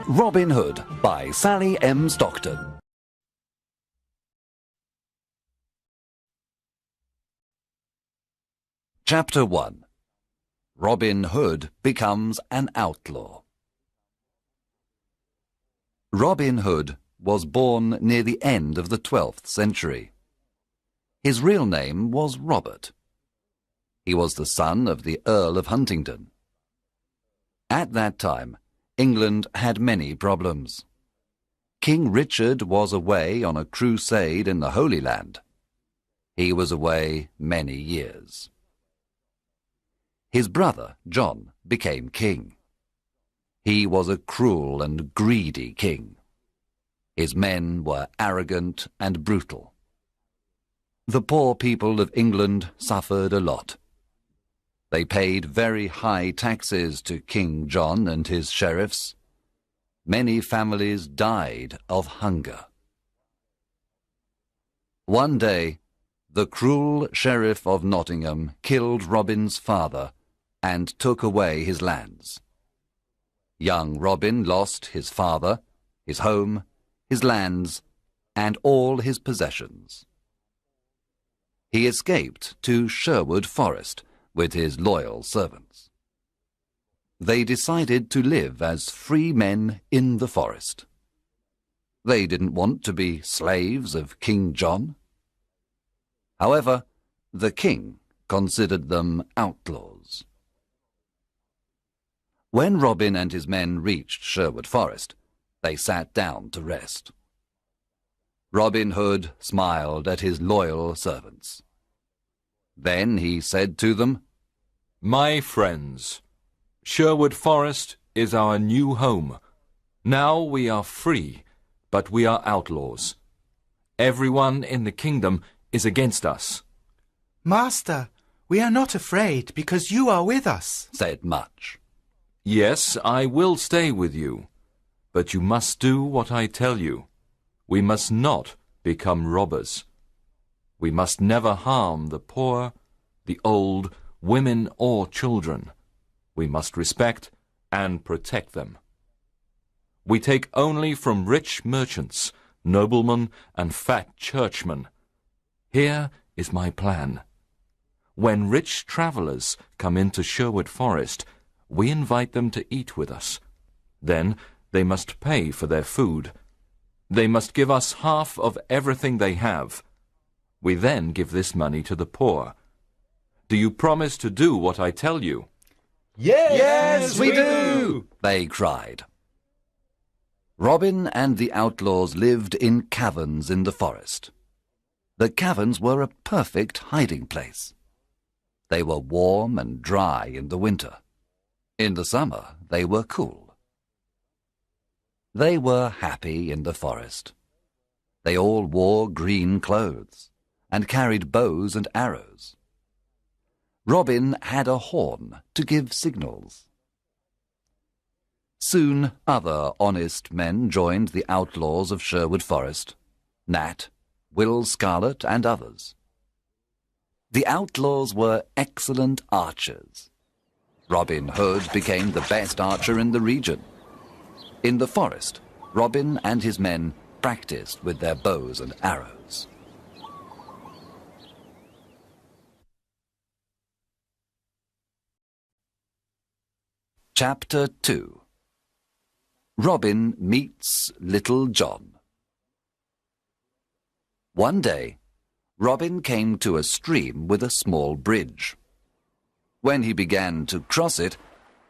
Robin Hood by Sally M. Stockton. Chapter 1. Robin Hood becomes an outlaw. Robin Hood was born near the end of the 12th century. His real name was Robert. He was the son of the Earl of Huntingdon. At that time, England had many problems. King Richard was away on a crusade in the Holy Land. He was away many years. His brother, John, became king. He was a cruel and greedy king. His men were arrogant and brutal. The poor people of England suffered a lot. They paid very high taxes to King John and his sheriffs. Many families died of hunger. One day, the cruel sheriff of Nottingham killed Robin's father and took away his lands. Young Robin lost his father, his home, his lands, and all his possessions. He escaped to Sherwood Forest with his loyal servants. They decided to live as free men in the forest. They didn't want to be slaves of King John. However, the king considered them outlaws. When Robin and his men reached Sherwood Forest, they sat down to rest. Robin Hood smiled at his loyal servants. Then he said to them, "My friends, Sherwood Forest is our new home. Now we are free, but we are outlaws. Everyone in the kingdom is against us." "Master, we are not afraid because you are with us," said Much. "Yes, I will stay with you, but you must do what I tell you. We must not become robbers. We must never harm the poor, the old, women or children. We must respect and protect them. We take only from rich merchants, noblemen and fat churchmen. Here is my plan. When rich travellers come into Sherwood Forest, we invite them to eat with us. Then they must pay for their food. They must give us half of everything they have. We then give this money to the poor. Do you promise to do what I tell you?" Yes, we do, they cried. Robin and the outlaws lived in caverns in the forest. The caverns were a perfect hiding place. They were warm and dry in the winter. In the summer, they were cool. They were happy in the forest. They all wore green clothes and carried bows and arrows. Robin had a horn to give signals. Soon other honest men joined the outlaws of Sherwood Forest, Nat, Will Scarlet, and others. The outlaws were excellent archers. Robin Hood became the best archer in the region. In the forest, Robin and his men practiced with their bows and arrows. Chapter 2. Robin meets Little John. One day, Robin came to a stream with a small bridge. When he began to cross it,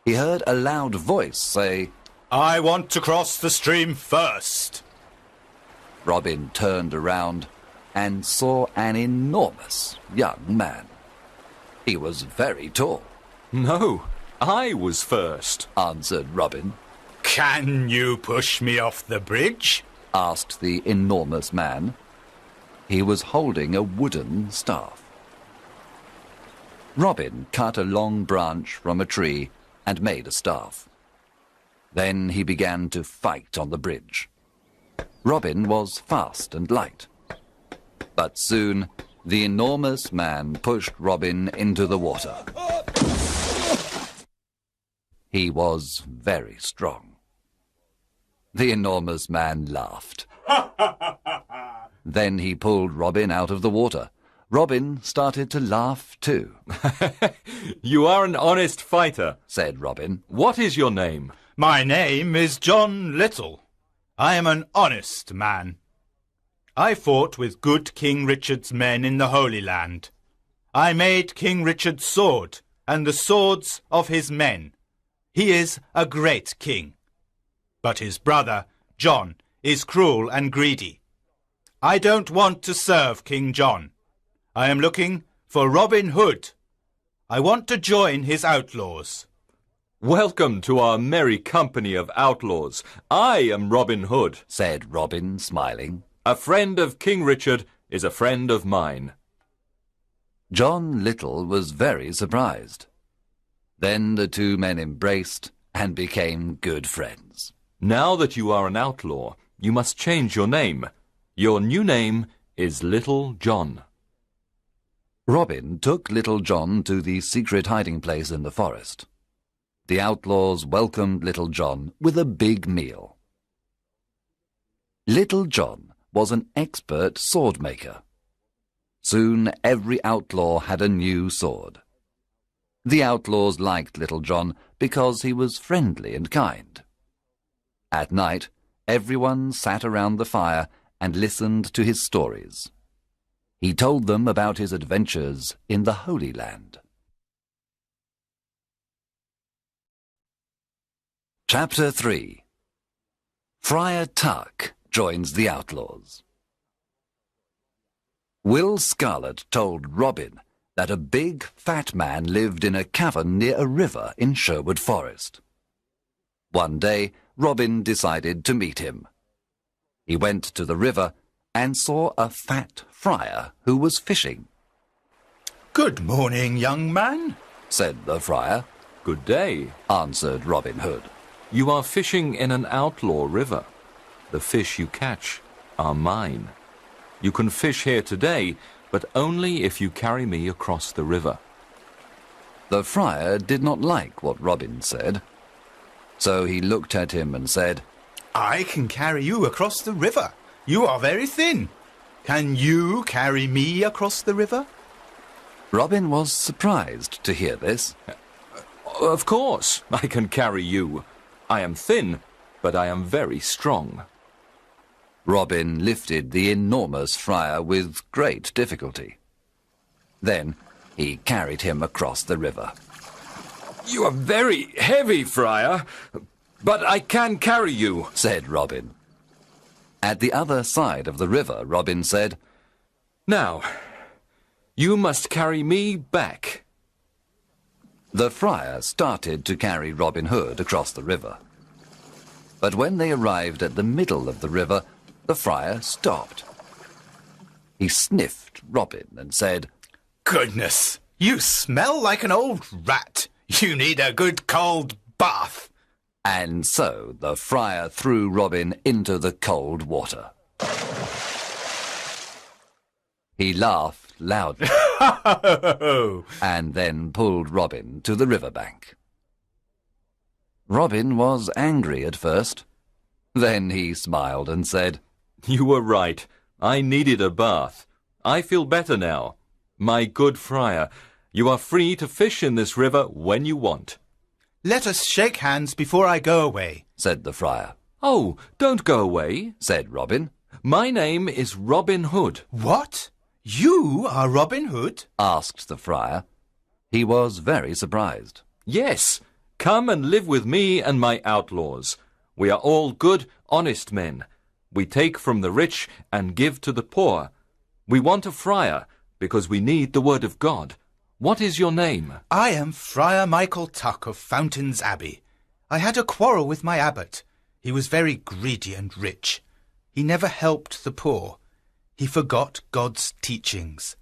he heard a loud voice say, "I want to cross the stream first." Robin turned around and saw an enormous young man. He was very tall. "No, I was first," answered Robin. "Can you push me off the bridge?" asked the enormous man. He was holding a wooden staff. Robin cut a long branch from a tree and made a staff. Then he began to fight on the bridge. Robin was fast and light. But soon the enormous man pushed Robin into the water. He was very strong. The enormous man laughed. Then he pulled Robin out of the water. Robin started to laugh too. You are an honest fighter, said Robin. What is your name? My name is John Little. I am an honest man. I fought with good King Richard's men in the Holy Land. I made King Richard's sword and the swords of his men. He is a great king. But his brother, John, is cruel and greedy. I don't want to serve King John. I am looking for Robin Hood. I want to join his outlaws. Welcome to our merry company of outlaws. I am Robin Hood, said Robin, smiling. A friend of King Richard is a friend of mine. John Little was very surprised. Then the two men embraced and became good friends. Now that you are an outlaw, you must change your name. Your new name is Little John. Robin took Little John to the secret hiding place in the forest. The outlaws welcomed Little John with a big meal. Little John was an expert sword maker. Soon every outlaw had a new sword. The outlaws liked Little John because he was friendly and kind. At night, everyone sat around the fire and listened to his stories. He told them about his adventures in the Holy Land. Chapter 3. Friar Tuck joins the outlaws. Will Scarlet told Robin that a big, fat man lived in a cavern near a river in Sherwood Forest. One day, Robin decided to meet him. He went to the river and saw a fat friar who was fishing. Good morning, young man, said the friar. Good day, answered Robin Hood. You are fishing in an outlaw river. The fish you catch are mine. You can fish here today, but only if you carry me across the river. The friar did not like what Robin said, so he looked at him and said, I can carry you across the river. You are very thin. Can you carry me across the river? Robin was surprised to hear this. Of course, I can carry you. I am thin, but I am very strong. Robin lifted the enormous friar with great difficulty. Then he carried him across the river. You are very heavy, friar, but I can carry you, said Robin. At the other side of the river, Robin said, Now, you must carry me back. The friar started to carry Robin Hood across the river. But when they arrived at the middle of the river, the friar stopped. He sniffed Robin and said, Goodness, you smell like an old rat. You need a good cold bath. And so the friar threw Robin into the cold water. He laughed loudly and then pulled Robin to the riverbank. Robin was angry at first. Then he smiled and said, You were right. I needed a bath. I feel better now. My good friar, you are free to fish in this river when you want. Let us shake hands before I go away, said the friar. Oh, don't go away, said Robin. My name is Robin Hood. What? You are Robin Hood? asked the friar. He was very surprised. Yes, come and live with me and my outlaws. We are all good, honest men. We take from the rich and give to the poor. We want a friar because we need the word of God. What is your name? I am Friar Michael Tuck of Fountains Abbey. I had a quarrel with my abbot. He was very greedy and rich. He never helped the poor. He forgot God's teachings.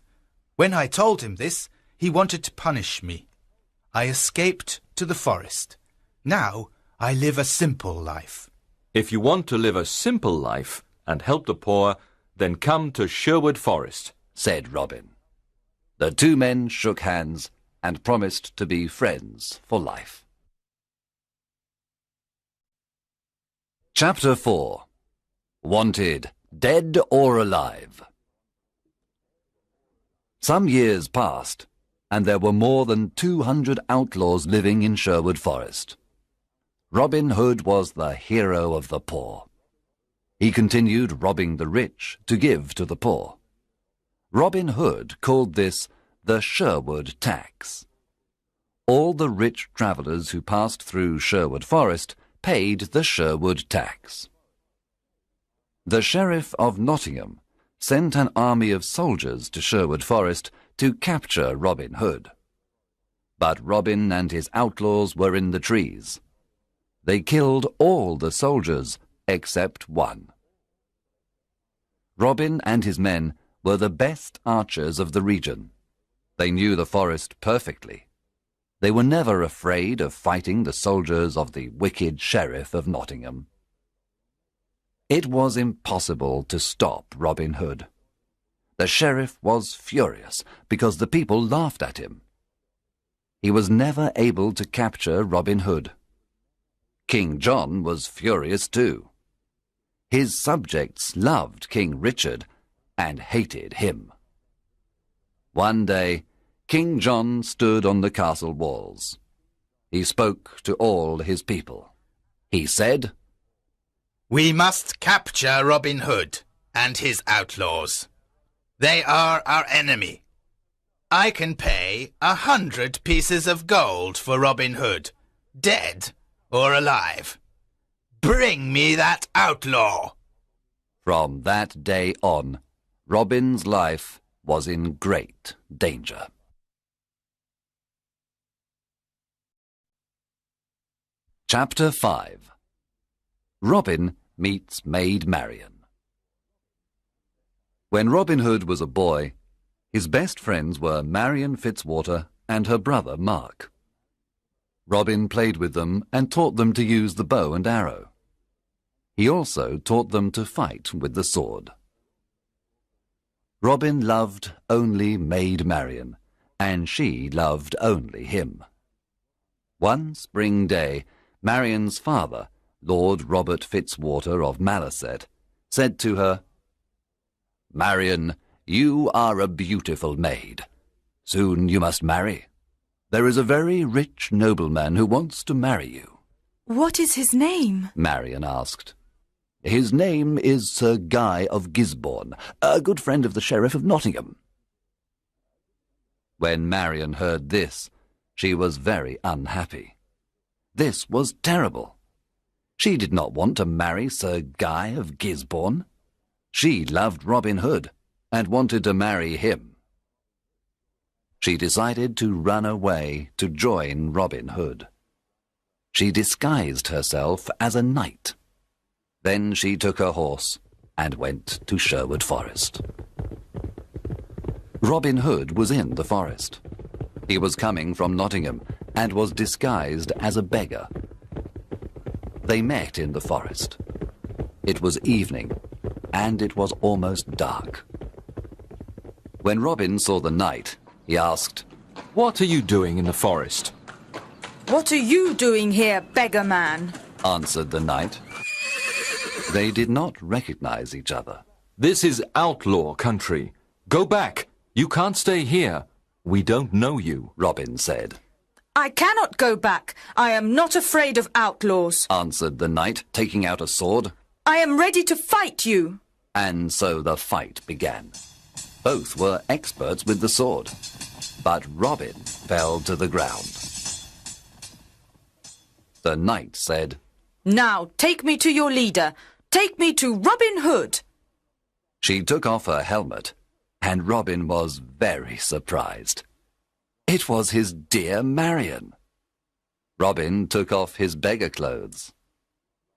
When I told him this, he wanted to punish me. I escaped to the forest. Now I live a simple life. If you want to live a simple life and help the poor, then come to Sherwood Forest, said Robin. The two men shook hands and promised to be friends for life. Chapter 4. Wanted, Dead or Alive. Some years passed, and there were more than 200 outlaws living in Sherwood Forest. Robin Hood was the hero of the poor. He continued robbing the rich to give to the poor. Robin Hood called this the Sherwood tax. All the rich travellers who passed through Sherwood Forest paid the Sherwood tax. The Sheriff of Nottingham sent an army of soldiers to Sherwood Forest to capture Robin Hood. But Robin and his outlaws were in the trees. They killed all the soldiers except one. Robin and his men were the best archers of the region. They knew the forest perfectly. They were never afraid of fighting the soldiers of the wicked Sheriff of Nottingham. It was impossible to stop Robin Hood. The sheriff was furious because the people laughed at him. He was never able to capture Robin Hood. King John was furious too. His subjects loved King Richard and hated him. One day, King John stood on the castle walls. He spoke to all his people. He said, "We must capture Robin Hood and his outlaws. They are our enemy. I can pay 100 pieces of gold for Robin Hood, dead or alive. Bring me that outlaw." From that day on, Robin's life was in great danger. Chapter 5. Robin meets Maid Marian. When Robin Hood was a boy, his best friends were Marian Fitzwater and her brother Mark. Robin played with them and taught them to use the bow and arrow. He also taught them to fight with the sword. Robin loved only Maid Marian, and she loved only him. One spring day, Marian's father, Lord Robert Fitzwater of Malaset, said to her, "Marian, you are a beautiful maid. Soon you must marry. There is a very rich nobleman who wants to marry you." "What is his name?" Marian asked. "His name is Sir Guy of Gisborne, a good friend of the Sheriff of Nottingham." When Marian heard this, she was very unhappy. This was terrible. She did not want to marry Sir Guy of Gisborne. She loved Robin Hood and wanted to marry him. She decided to run away to join Robin Hood. She disguised herself as a knight. Then she took her horse and went to Sherwood Forest. Robin Hood was in the forest. He was coming from Nottingham and was disguised as a beggar. They met in the forest. It was evening, and it was almost dark. When Robin saw the knight, he asked, "What are you doing in the forest?" "What are you doing here, beggar man?" answered the knight. They did not recognize each other. "This is outlaw country. Go back. You can't stay here. We don't know you," Robin said. "I cannot go back. I am not afraid of outlaws," answered the knight, taking out a sword. "I am ready to fight you." And so the fight began. Both were experts with the sword, but Robin fell to the ground. The knight said, "Now take me to your leader. Take me to Robin Hood." She took off her helmet, and Robin was very surprised. It was his dear Marian. Robin took off his beggar clothes.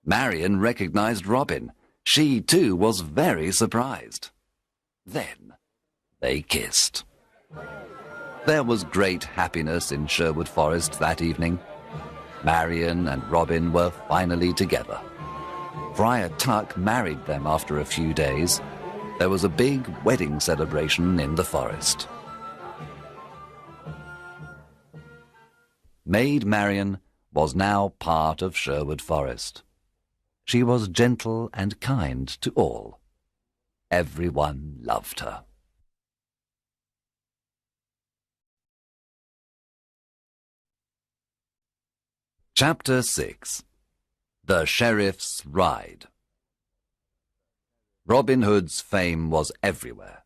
Marian recognized Robin. She too was very surprised. Then they kissed. There was great happiness in Sherwood Forest that evening. Marian and Robin were finally together. Friar Tuck married them after a few days. There was a big wedding celebration in the forest. Maid Marian was now part of Sherwood Forest. She was gentle and kind to all. Everyone loved her. Chapter 6. The Sheriff's Ride. Robin Hood's fame was everywhere.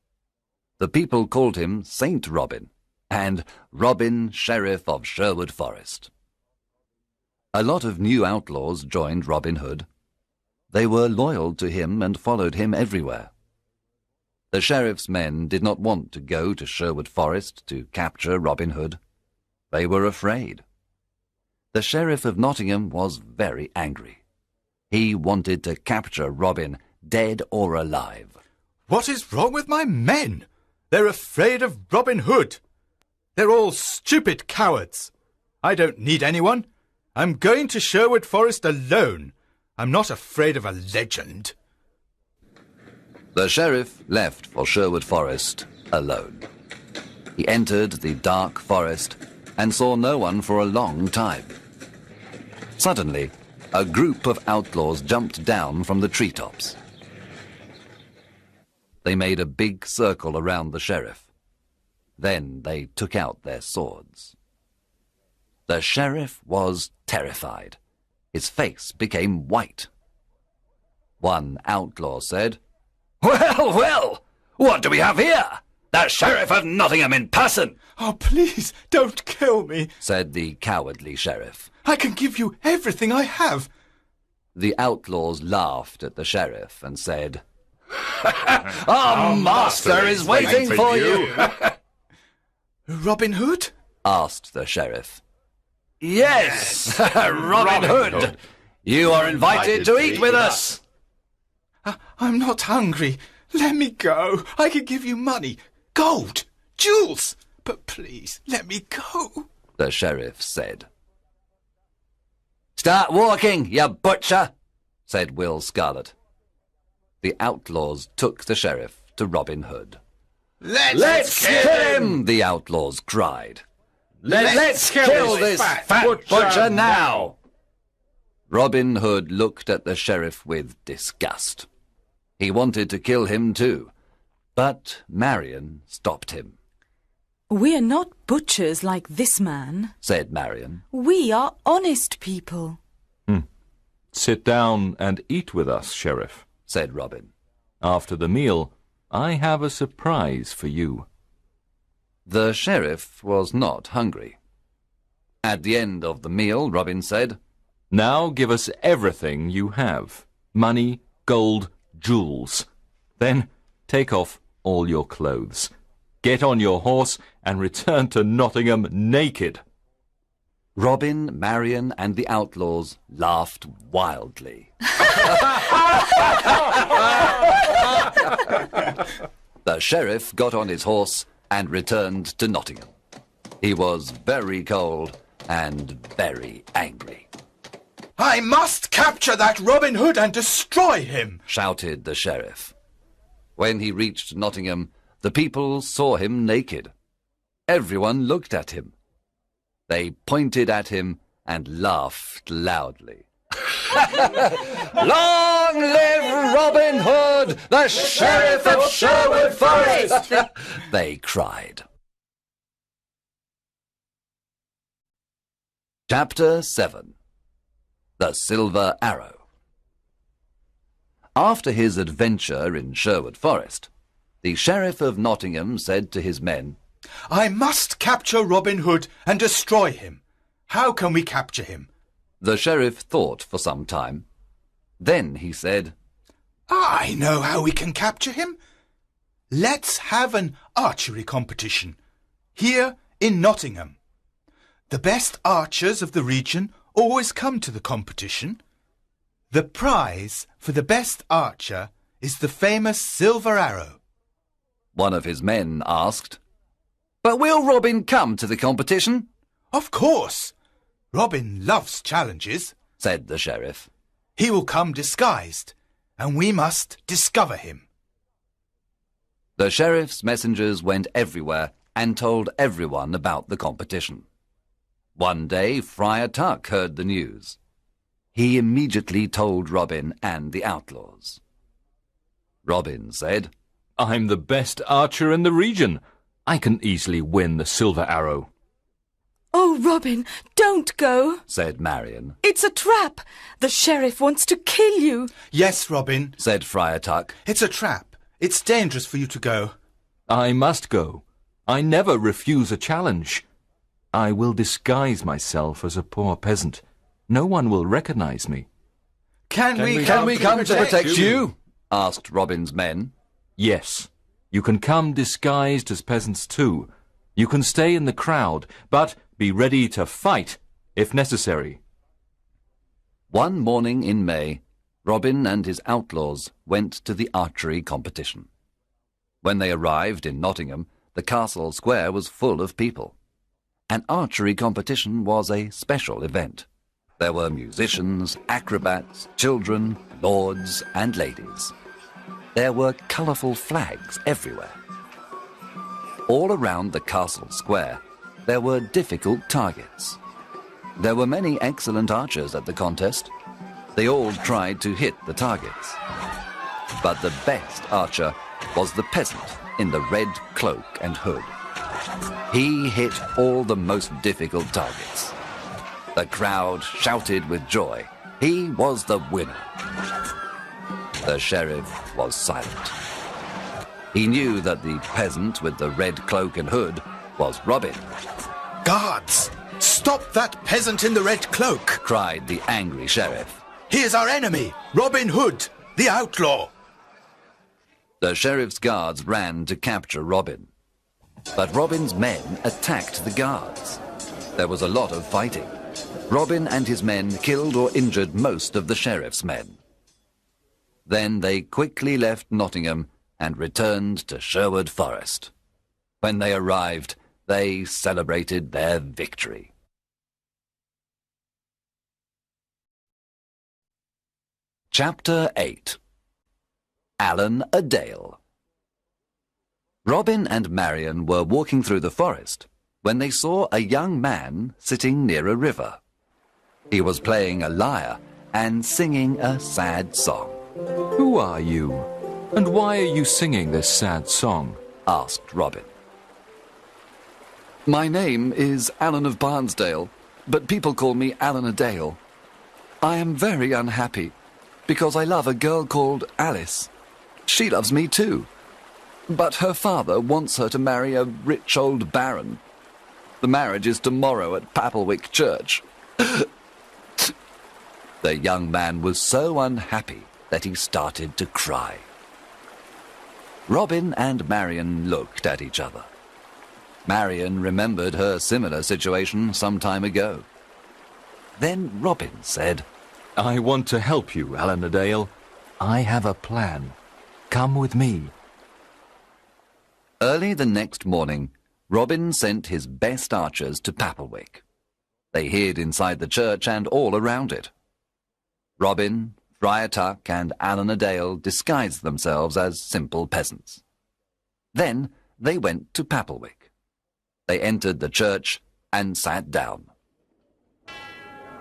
The people called him Saint Robin and Robin, Sheriff of Sherwood Forest. A lot of new outlaws joined Robin Hood. They were loyal to him and followed him everywhere. The sheriff's men did not want to go to Sherwood Forest to capture Robin Hood. They were afraid. The Sheriff of Nottingham was very angry. He wanted to capture Robin, dead or alive. What is wrong with my men? They're afraid of Robin Hood. They're all stupid cowards. I don't need anyone. I'm going to Sherwood Forest alone. I'm not afraid of a legend. The sheriff left for Sherwood Forest alone. He entered the dark forest and saw no one for a long time. Suddenly, a group of outlaws jumped down from the treetops. They made a big circle around the sheriff. Then they took out their swords. The sheriff was terrified. His face became white. One outlaw said, "Well, well, what do we have here? The Sheriff of Nottingham in person!" Oh, please, don't kill me, said the cowardly sheriff. I can give you everything I have. The outlaws laughed at the sheriff and said, "Our master is waiting for you." Robin Hood? asked the sheriff. Yes, Robin Hood. You are invited to eat with us. I'm not hungry. Let me go. I can give you money, gold, jewels. But please, let me go, the sheriff said. "Start walking, you butcher," said Will Scarlet. The outlaws took the sheriff to Robin Hood. Let's kill him, the outlaws cried. Let's kill this fat butcher now. Robin Hood looked at the sheriff with disgust. He wanted to kill him too, but Marion stopped him. We are not butchers like this man, said Marion. We are honest people. Sit down and eat with us, Sheriff, said Robin. After the meal, I have a surprise for you. The sheriff was not hungry. At the end of the meal, Robin said, Now give us everything you have. Money, gold, jewels. Then take off all your clothes. Get on your horse and return to Nottingham naked. Robin, Marion, and the outlaws laughed wildly. The sheriff got on his horse and returned to Nottingham. He was very cold and very angry. I must capture that Robin Hood and destroy him, shouted the sheriff. When he reached Nottingham, the people saw him naked. Everyone looked at him. They pointed at him and laughed loudly. Long live Robin Hood, the Sheriff of Sherwood Forest! They cried. Chapter 7. The Silver Arrow. After his adventure in Sherwood Forest, the Sheriff of Nottingham said to his men, I must capture Robin Hood and destroy him. How can we capture him? The sheriff thought for some time. Then he said, I know how we can capture him. Let's have an archery competition here in Nottingham. The best archers of the region always come to the competition. The prize for the best archer is the famous silver arrow. One of his men asked, But will Robin come to the competition? Of course. Robin loves challenges, said the sheriff. He will come disguised, and we must discover him. The sheriff's messengers went everywhere and told everyone about the competition. One day, Friar Tuck heard the news. He immediately told Robin and the outlaws. Robin said, I'm the best archer in the region. I can easily win the silver arrow. Oh, Robin, don't go. said Marion. It's a trap. The sheriff wants to kill you. Yes, Robin, Said Friar Tuck. it's a trap. It's dangerous for you to go. I must go. I never refuse a challenge. I will disguise myself as a poor peasant. No one will recognize me. Can we come to protect you? asked Robin's men. Yes, you can come disguised as peasants too. You can stay in the crowd, but be ready to fight if necessary. One morning in May, Robin and his outlaws went to the archery competition. When they arrived in Nottingham, the castle square was full of people. An archery competition was a special event. There were musicians, acrobats, children, lords and ladies. There were colourful flags everywhere. All around the castle square, there were difficult targets. There were many excellent archers at the contest. They all tried to hit the targets. But the best archer was the peasant in the red cloak and hood. He hit all the most difficult targets. The crowd shouted with joy. He was the winner. The sheriff was silent. He knew that the peasant with the red cloak and hood was Robin. Guards, stop that peasant in the red cloak. Cried the angry sheriff. He is our enemy, Robin Hood, the outlaw. The sheriff's guards ran to capture Robin. But Robin's men attacked the guards. There was a lot of fighting. Robin and his men killed or injured most of the sheriff's men. Then they quickly left Nottingham and returned to Sherwood Forest. When they arrived, they celebrated their victory. Chapter 8. Alan a Dale. Robin and Marion were walking through the forest when they saw a young man sitting near a river. He was playing a lyre and singing a sad song. Who are you? And why are you singing this sad song? Asked Robin. My name is Alan of Barnsdale, but people call me Alan a Dale. I am very unhappy because I love a girl called Alice. She loves me too, but her father wants her to marry a rich old baron. The marriage is tomorrow at Papelwick Church. The young man was so unhappy that he started to cry. Robin and Marion looked at each other. Marion remembered her similar situation some time ago. Then Robin said, I want to help you, Alan a Dale. I have a plan. Come with me. Early the next morning, Robin sent his best archers to Papelwick. They hid inside the church and all around it. Robin, Friar Tuck, and Alan a Dale disguised themselves as simple peasants. Then they went to Papelwick. They entered the church and sat down.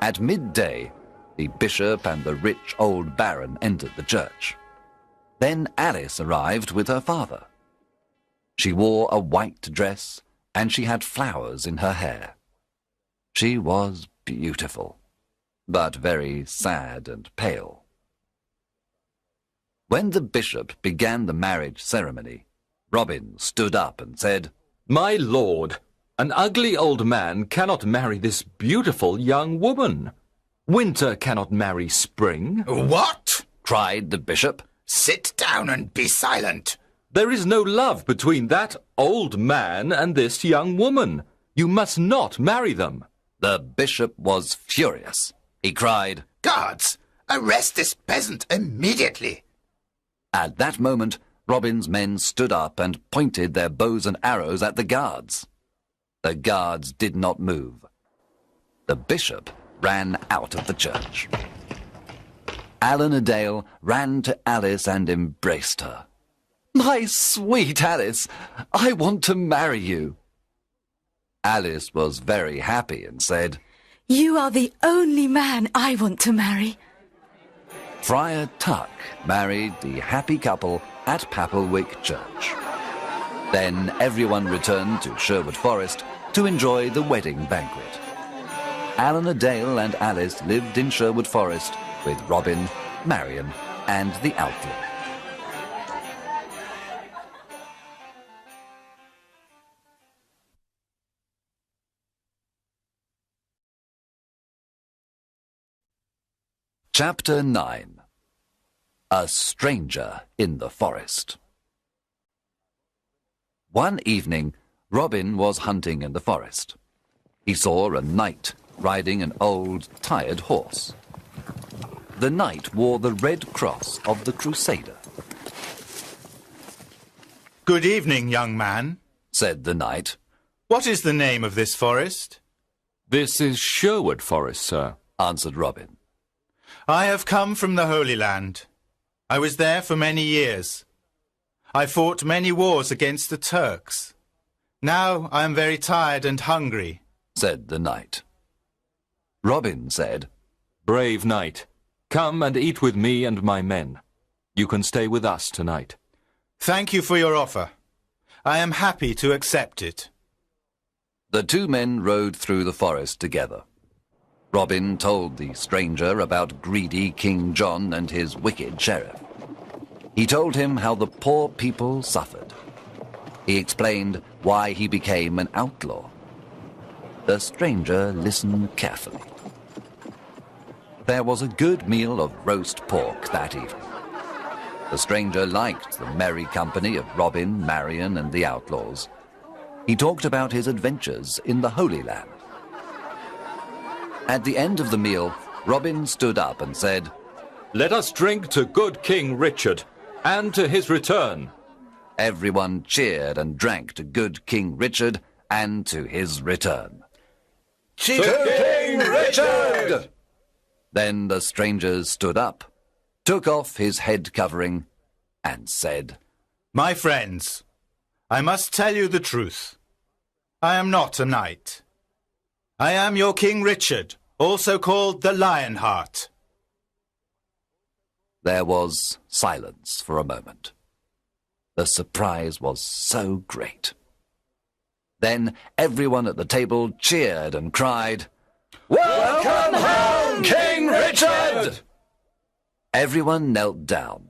At midday, the bishop and the rich old baron entered the church. Then Alice arrived with her father. She wore a white dress and she had flowers in her hair. She was beautiful, but very sad and pale. When the bishop began the marriage ceremony, Robin stood up and said, My lord, an ugly old man cannot marry this beautiful young woman. Winter cannot marry spring. What? cried the bishop. Sit down and be silent. There is no love between that old man and this young woman. You must not marry them. The bishop was furious. He cried, Guards, arrest this peasant immediately. At that moment, Robin's men stood up and pointed their bows and arrows at the guards. The guards did not move. The bishop ran out of the church. Alan a Dale ran to Alice and embraced her. My sweet Alice, I want to marry you. Alice was very happy and said, You are the only man I want to marry. Friar Tuck married the happy couple at Papelwick Church. Then everyone returned to Sherwood Forest to enjoy the wedding banquet. Allan Dale and Alice lived in Sherwood Forest with Robin, Marion, and the outlaw. Chapter 9. A Stranger in the Forest. One evening, Robin was hunting in the forest. He saw a knight riding an old, tired horse. The knight wore the red cross of the Crusader. Good evening, young man, said the knight. What is the name of this forest? This is Sherwood Forest, sir, answered Robin. I have come from the Holy Land. I was there for many years. I fought many wars against the Turks. Now I am very tired and hungry, said the knight. Robin said, Brave knight, come and eat with me and my men. You can stay with us tonight. Thank you for your offer. I am happy to accept it. The two men rode through the forest together. Robin told the stranger about greedy King John and his wicked sheriff. He told him how the poor people suffered. He explained why he became an outlaw. The stranger listened carefully. There was a good meal of roast pork that evening. The stranger liked the merry company of Robin, Marion, and the outlaws. He talked about his adventures in the Holy Land. At the end of the meal, Robin stood up and said, Let us drink to good King Richard, and to his return. Everyone cheered and drank to good King Richard and to his return. To King Richard! Then the stranger stood up, took off his head covering, and said, My friends, I must tell you the truth. I am not a knight. I am your King Richard, also called the Lionheart. There was silence for a moment. The surprise was so great. Then everyone at the table cheered and cried, Welcome home, King Richard! Everyone knelt down.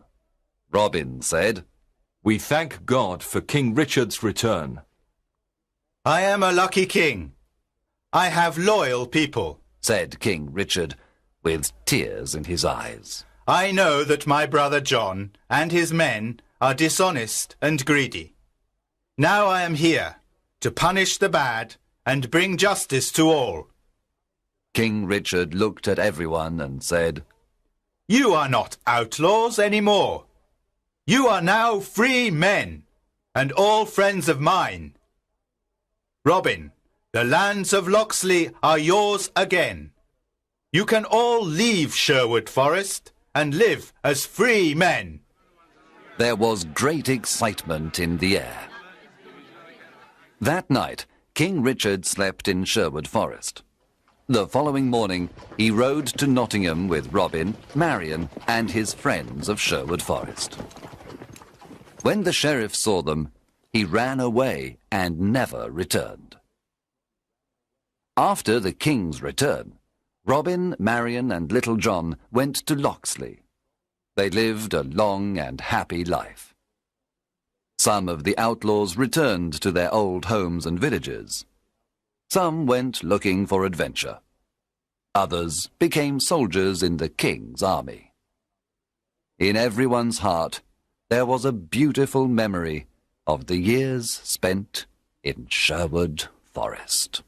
Robin said, We thank God for King Richard's return. I am a lucky king. I have loyal people, said King Richard, with tears in his eyes. I know that my brother John and his men are dishonest and greedy. Now I am here to punish the bad and bring justice to all. King Richard looked at everyone and said, You are not outlaws anymore. You are now free men, and all friends of mine. Robin, the lands of Locksley are yours again. You can all leave Sherwood Forest and live as free men. There was great excitement in the air. That night, King Richard slept in Sherwood Forest. The following morning, he rode to Nottingham with Robin, Marion, and his friends of Sherwood Forest. When the sheriff saw them, he ran away and never returned. After the king's return, Robin, Marion, and Little John went to Locksley. They lived a long and happy life. Some of the outlaws returned to their old homes and villages. Some went looking for adventure. Others became soldiers in the king's army. In everyone's heart, there was a beautiful memory of the years spent in Sherwood Forest.